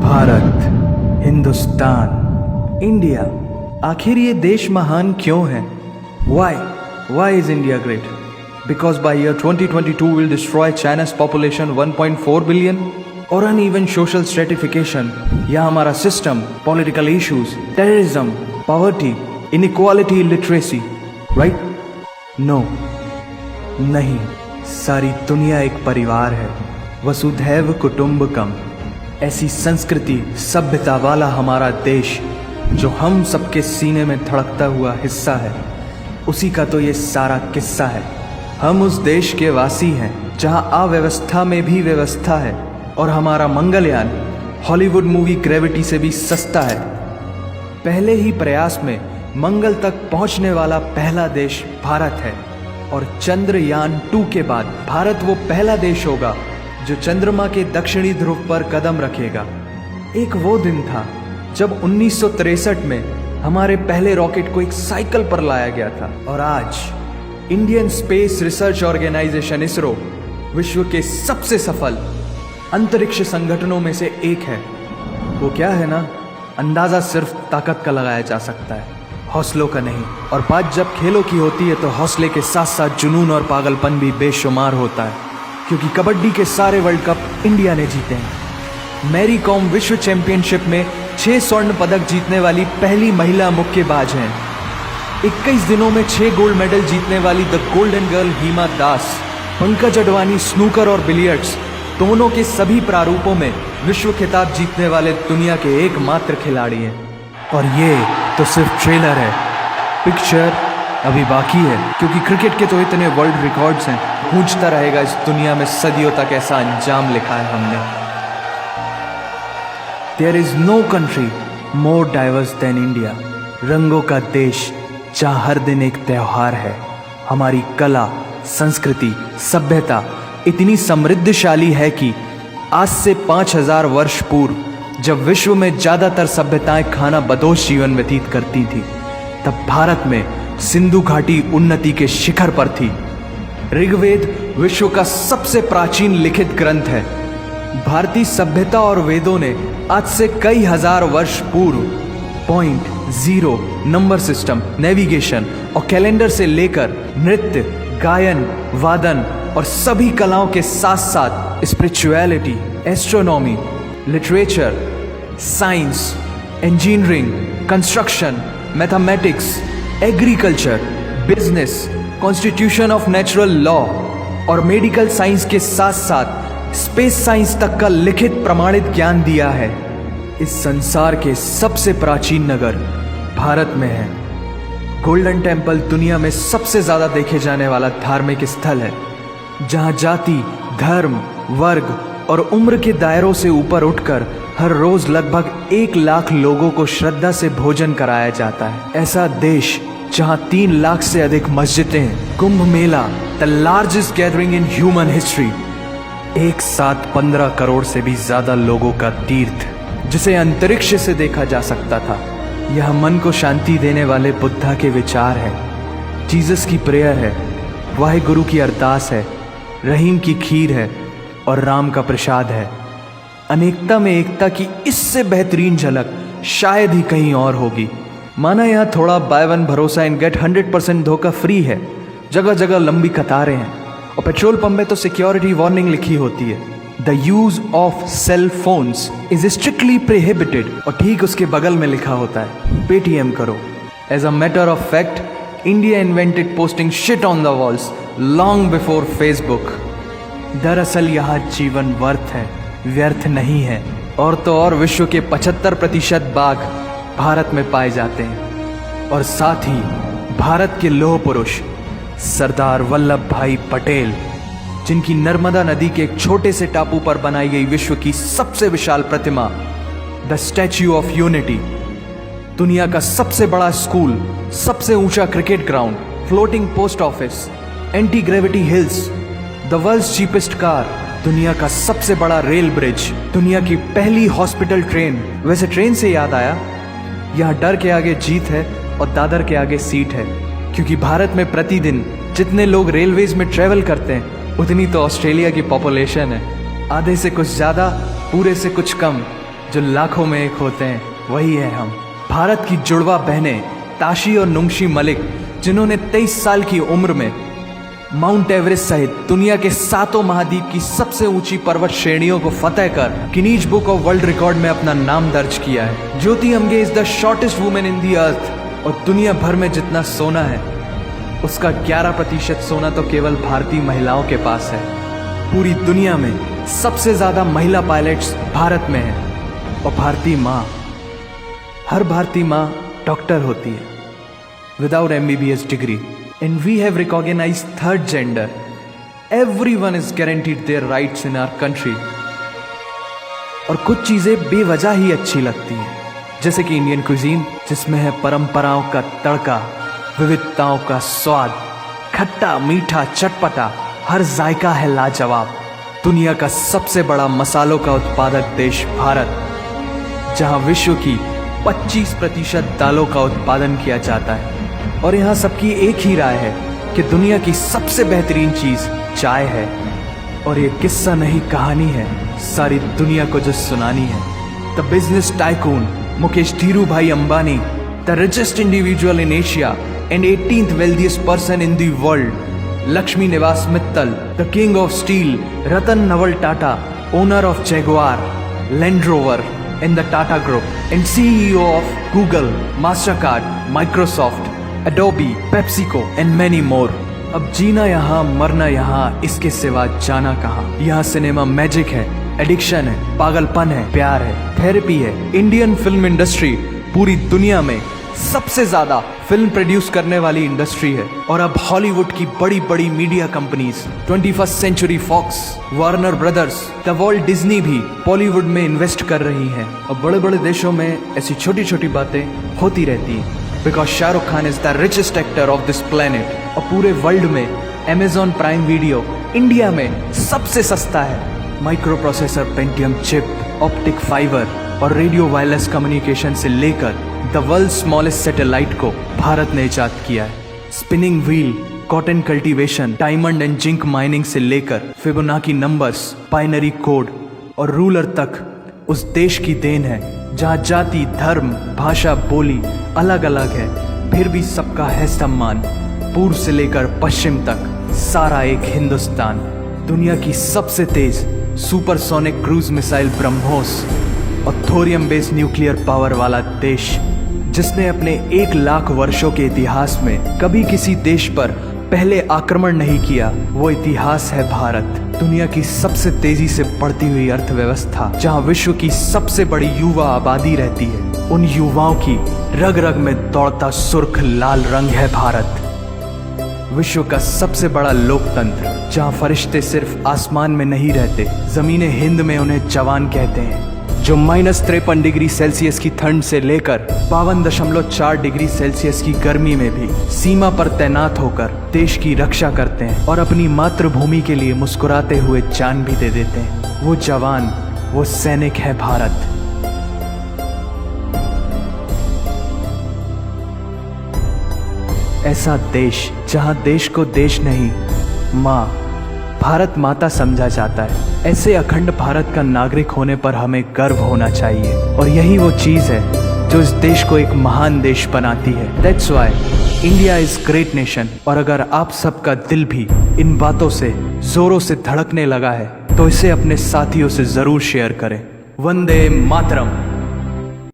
Bharat, Hindustan, India, आखिर ये देश महान क्यों है? Why is India great? Because by year 2022 we'll destroy China's population 1.4 billion? और uneven social stratification या हमारा system, political issues, terrorism, poverty, inequality, literacy, right? No, नहीं, सारी दुनिया एक परिवार है, वसुधैव कुटुंबकम। ऐसी संस्कृति, सभ्यता वाला हमारा देश जो हम सबके सीने में धड़कता हुआ हिस्सा है, उसी का तो ये सारा किस्सा है। हम उस देश के वासी हैं जहां अव्यवस्था में भी व्यवस्था है, और हमारा मंगलयान हॉलीवुड मूवी ग्रेविटी से भी सस्ता है। पहले ही प्रयास में मंगल तक पहुंचने वाला पहला देश भारत है, और चंद्रयान 2 के बाद भारत वो पहला देश होगा जो चंद्रमा के दक्षिणी ध्रुव पर कदम रखेगा। एक वो दिन था जब 1963 में हमारे पहले रॉकेट को एक साइकिल पर लाया गया था, और आज Indian Space Research Organisation ISRO विश्व के सबसे सफल अंतरिक्ष संगठनों में से एक है। वो क्या है ना, अंदाजा सिर्फ ताकत का लगाया जा सकता है, हौसलों का नहीं। और बात जब खेलों की होती है तो हौसले के साथ साथ जुनून और पागलपन भी बेशुमार होता है, क्योंकि कबड्डी के सारे वर्ल्ड कप इंडिया ने जीते हैं। मैरी कॉम विश्व चैंपियनशिप में 6 स्वर्ण पदक जीतने वाली पहली महिला मुक्केबाज हैं। 21 दिनों में 6 गोल्ड मेडल जीतने वाली the golden girl Hima Das. Pankaj Advani snooker और बिलियर्ड्स दोनों के सभी प्रारूपों में विश्व खिताब जीतने वाले दुनिया के एकमात्र खिलाड़ी हैं। और ये तो सिर्फ ट्रेलर है, पिक्चर अभी बाकी है, क्योंकि क्रिकेट के तो इतने वर्ल्ड रिकॉर्ड्स हैं, गूंजता रहेगा इस दुनिया में सदियों तक ऐसा अंजाम लिखा है हमने। There is no country more diverse than India. रंगों का देश जहाँ हर दिन एक त्योहार है। हमारी कला, संस्कृति, सभ्यता इतनी समृद्धशाली है कि आज से 5000 वर्ष पूर्व जब विश्व में ज्यादातर सभ्यताएं खाना बदोश जीवन व्यतीत करती थी, तब भारत में सिंधु घाटी उन्नति के शिखर पर थी। ऋग्वेद विश्व का सबसे प्राचीन लिखित ग्रंथ है। भारतीय सभ्यता और वेदों ने आज से कई हजार वर्ष पूर्व point, zero, number system, navigation और कैलेंडर से लेकर नृत्य, गायन, वादन और सभी कलाओं के साथ साथ spirituality, astronomy, literature, science, engineering, construction, mathematics, agriculture, business, constitution of natural law और मेडिकल साइंस के साथ साथ स्पेस साइंस तक का लिखित प्रमाणित ज्ञान दिया है। इस संसार के सबसे प्राचीन नगर भारत में है। गोल्डन टेम्पल दुनिया में सबसे ज्यादा देखे जाने वाला धार्मिक स्थल है, जहां जाति, धर्म, वर्ग और उम्र के दायरों से ऊपर उठकर हर रोज लगभग 1 लाख लोगों को श्रद्धा से भोजन कराया जाता है। ऐसा देश जहां 3 लाख से अधिक मस्जिदें, Kumbh Mela, the largest gathering in human history, एक साथ 15 करोड़ से भी ज्यादा लोगों का तीर्थ, जिसे अंतरिक्ष से देखा जा सकता था। यह मन को शांति देने वाले बुद्धा के विचार है, जीसस की प्रेयर है, वाहिगुरु की अरदास है, रहीम की खीर है और राम का प्रसाद है। अनेकता में एकता की इससे बेहतरीन झलक शायद ही कहीं और होगी। माना यहाँ थोड़ा बाय वन भरोसा एंड गेट 100% धोखा फ्री है, जगह जगह लंबी कतारें हैं, और पेट्रोल पंप में तो सिक्योरिटी वार्निंग लिखी होती है, the use of cell phones is strictly prohibited, और ठीक उसके बगल में लिखा होता है पेटीएम करो। As a matter of fact, India invented posting shit on the walls long before Facebook. दरअसल यहाँ जीवन वर्थ है, व्यर्थ नहीं है। और तो और विश्व के 75% बाघ भारत में पाए जाते हैं, और साथ ही भारत के लौह पुरुष सरदार वल्लभ भाई पटेल, जिनकी नर्मदा नदी के एक छोटे से टापू पर बनाई गई विश्व की सबसे विशाल प्रतिमा द स्टैच्यू ऑफ यूनिटी, दुनिया का सबसे बड़ा स्कूल, सबसे ऊंचा cricket ground, floating post office, anti gravity hills, the world's cheapest car, दुनिया का सबसे बड़ा रेल ब्रिज, दुनिया की पहली हॉस्पिटल ट्रेन। वैसे ट्रेन से याद आया, यहाँ डर के आगे जीत है और दादर के आगे सीट है, क्योंकि भारत में प्रतिदिन जितने लोग रेलवेज में ट्रेवल करते हैं उतनी तो ऑस्ट्रेलिया की पॉपुलेशन है। आधे से कुछ ज़्यादा, पूरे से कुछ कम, जो लाखों में एक होते हैं, वही है हम। भारत की जुड़वा बहनें ताशी और नुंगशी मलिक, जिन्होंने 23 साल की उम्र में माउंट एवरेस्ट सहित दुनिया के 7 महाद्वीप की सबसे ऊंची पर्वत श्रेणियों को फतेह कर Guinness book of world record में अपना नाम दर्ज किया है। Jyoti Amge is the shortest women in the earth, और दुनिया भर में जितना सोना है उसका 11% सोना तो केवल भारतीय महिलाओं के पास है। पूरी दुनिया में सबसे ज्यादा महिला पायलट्स भारत में हैं, और हर भारतीय माँ डॉक्टर होती है without MBBS degree. And we have recognized third gender. Everyone is guaranteed their rights in our country. और कुछ चीजें बेवजह ही अच्छी लगती हैं, जैसे कि इंडियन क्विजीन, जिसमें है परंपराओं का तड़का, विविधताओं का स्वाद, खट्टा मीठा चटपटा, हर जायका है लाजवाब। दुनिया का सबसे बड़ा मसालों का उत्पादक देश भारत, जहां विश्व की 25% दालों का उत्पादन किया जाता है। और यहाँ सबकी एक ही राय है कि दुनिया की सबसे बेहतरीन चीज चाय है। और ये किस्सा नहीं, कहानी है सारी दुनिया को जो सुनानी है। The business tycoon Mukesh Dhirubhai Ambani, the richest individual in Asia and 18th wealthiest person in the world, Lakshmi Niwas Mittal, the king of steel Ratan Naval Tata, owner of Jaguar, Land Rover and the Tata group and CEO of Google, Mastercard, Microsoft, Adobe, PepsiCo and many more। अब जीना यहाँ, मरना यहाँ, इसके सिवा जाना कहाँ। यहाँ cinema magic है, एडिक्शन है, पागलपन है, प्यार है, थेरेपी है। इंडियन फिल्म इंडस्ट्री पूरी दुनिया में सबसे ज्यादा फिल्म प्रोड्यूस करने वाली इंडस्ट्री है। और अब हॉलीवुड की बड़ी बड़ी media companies, 21st century Fox, Warner Brothers, the world Disney भी बॉलीवुड में इन्वेस्ट कर रही हैं। और बड़े बड़े देशों में ऐसी छोटी छोटी बातें होती रहती हैं, because Shahrukh Khan is the richest actor of this planet. और पूरे वर्ल्ड में Amazon प्राइम वीडियो इंडिया में सबसे सस्ता है। Micro processor, Pentium chip, optic fibre और रेडियो वायरलेस कम्युनिकेशन से लेकर द वर्ल्ड स्मॉलेस्ट सैटेलाइट को भारत ने इजाद किया है। Spinning wheel, cotton cultivation, diamond and zinc mining से लेकर फिबोनाची नंबर्स, बाइनरी कोड और रूलर तक उस देश की देन है, जहाँ जाति, धर्म, भाषा, बोली अलग अलग है, फिर भी सबका है सम्मान। पूर्व से लेकर पश्चिम तक सारा एक हिंदुस्तान। दुनिया की सबसे तेज सुपरसोनिक क्रूज मिसाइल ब्रह्मोस और थोरियम बेस्ड न्यूक्लियर पावर वाला देश, जिसने अपने 1 लाख वर्षों के इतिहास में कभी किसी देश पर पहले आक्रमण नहीं किया, वो इतिहास है भारत। दुनिया की सबसे तेजी से बढ़ती हुई अर्थव्यवस्था, जहां विश्व की सबसे बड़ी युवा आबादी रहती है, उन युवाओं की रग रग में दौड़ता सुर्ख लाल रंग है भारत। विश्व का सबसे बड़ा लोकतंत्र, जहां फरिश्ते सिर्फ आसमान में नहीं रहते, जमीन हिंद में उन्हें जवान कहते हैं, जो -53 डिग्री सेल्सियस की ठंड से लेकर 52.4 डिग्री सेल्सियस की गर्मी में भी सीमा पर तैनात होकर देश की रक्षा करते हैं और अपनी मातृभूमि के लिए मुस्कुराते हुए जान भी दे देते हैं। वो जवान, वो सैनिक है भारत। ऐसा देश जहां देश को देश नहीं, माँ, भारत माता समझा जाता है। ऐसे अखंड भारत का नागरिक होने पर हमें गर्व होना चाहिए, और यही वो चीज है जो इस देश को एक महान देश बनाती है। That's why India is great nation. और अगर आप सबका दिल भी इन बातों से जोरों से धड़कने लगा है, तो इसे अपने साथियों से जरूर शेयर करें। वंदे मातरम।